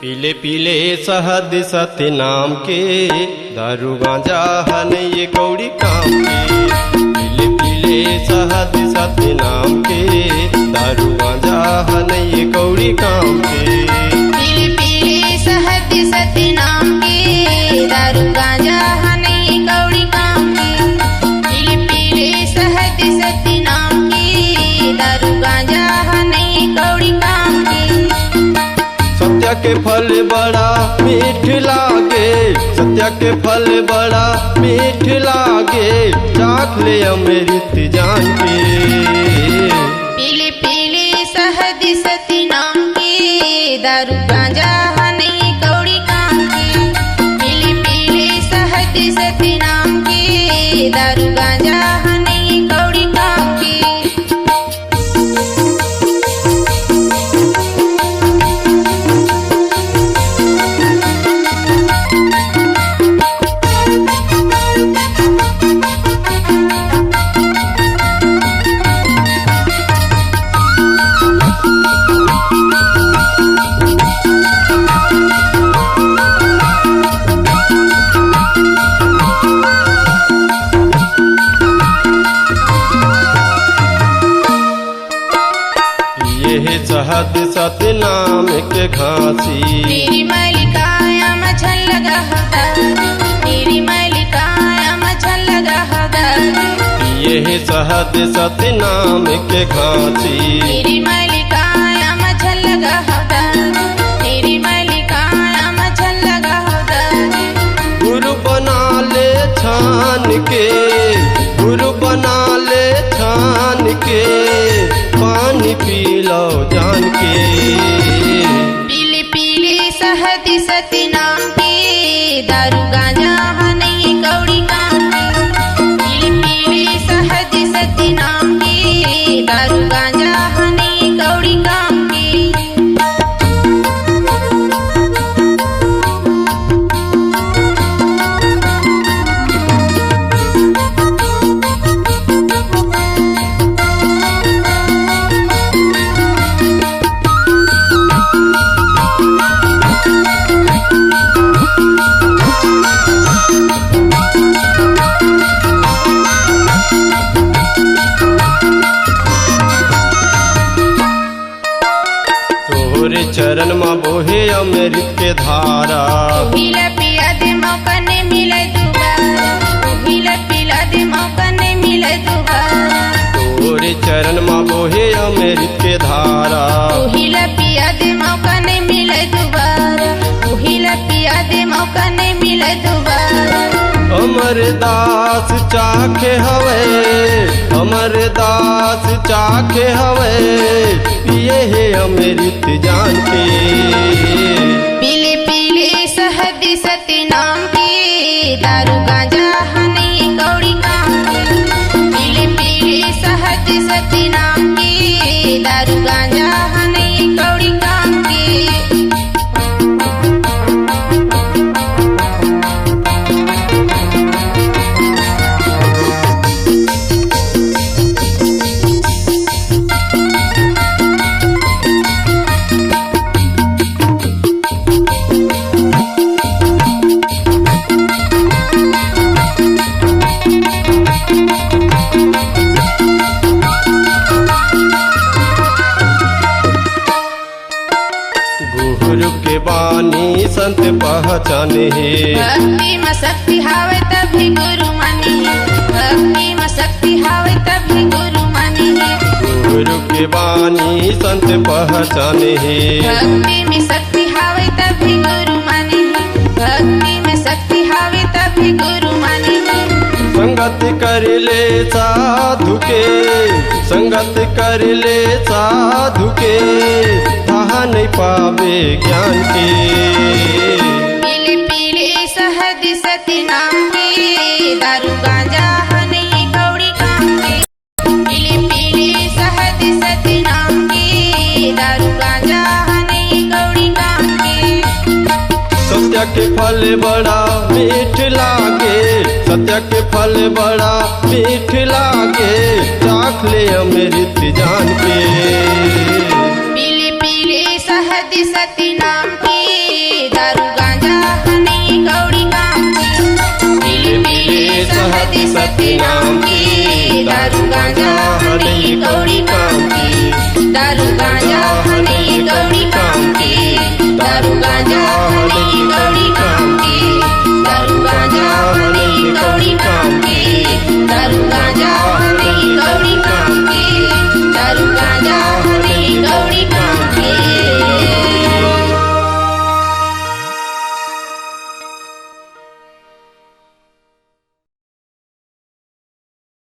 पीले पीले शहद सत्य नाम के दारू गांजा हन ये कौड़ी काम के। पीले पीले शहद सत्य नाम के दारू गांजा हन ये कौड़ी काम के। पीले पीले शहद सत्य नाम के दारू गांजा हन ये कौड़ी काम के। पीले पीले शहद सत्य नाम के दारू गांजा हन ये कौड़ी काम के। सत्या के फल बड़ा मीठ लागे, सत्या के फल बड़ा मीठ लागे, चाख ले अमृत जान के। पीले पीले शहद सत्य नाम के दारू गांजा हन ये कौड़ी काम के। पीले पीले शहद सत्य नाम के दारू गांजा हन ये कौड़ी काम के। शहद सत्य नाम के घासी तेरी मलिकाया मछल लगा होता, तेरी मलिकाया मछल लगा होता। ये शहद सत्य नाम के घासी तेरी मलिकाया मछल लगा होता, तेरी मलिकाया मछल लगा होता। गुरु बना ले छान के, गुरु बना ले छान के, पानी पी लो जान के। पीले पीले शहद सत्य नाम के दारू गांजा हन ये कौड़ी काम के। पीले पीले शहद सत्य नाम के दारू गांजा हन ये कौड़ी काम के। तोरे चरण माँ बोहे अमृत के धारा। पीला पिला दे मौका नहीं मिले दोबारा, पीला पिला दे मौका नहीं मिले दोबारा। तोरे चरण माँ बोहे अमृत के धारा। पीला पिया दे मौका नहीं मिले दोबारा, पीला पिया दे मौका नहीं मिले दोबारा। अमरदास चाखे हवे, अमरदास चाखे हवे, पिए है अमृत जान के। पीले पीले शहद सत्य नाम के दारू गांजा हन ये कौड़ी काम के। पीले पीले शहद सत्य नाम के दारू गांजा हन ये कौड़ी काम के। गुरु के बानी संत पहचाने है। भक्ति में शक्ति हावे तभी गुरु मानी है, भक्ति में शक्ति हावे तभी गुरु मानी है। गुरु के बानी संत पहचाने है। भक्ति में शक्ति हावे तभी गुरु मानी है, भक्ति में शक्ति हावे तभी गुरु मानी है। संगत कर ले साधु के, संगत कर ले साधु के, कहा नहीं पावे ज्ञान के। पीले पीले शहद सत्य नाम के दारू गांजा हन ये कौड़ी काम के। पीले पीले शहद सत्य नाम के दारू गांजा हन ये कौड़ी काम के। सत्या के फल बड़ा मीठ लागे, सत्या के फल बड़ा मीठ लागे, चाख ले अमृत जान के। पीले पीले शहद सत्य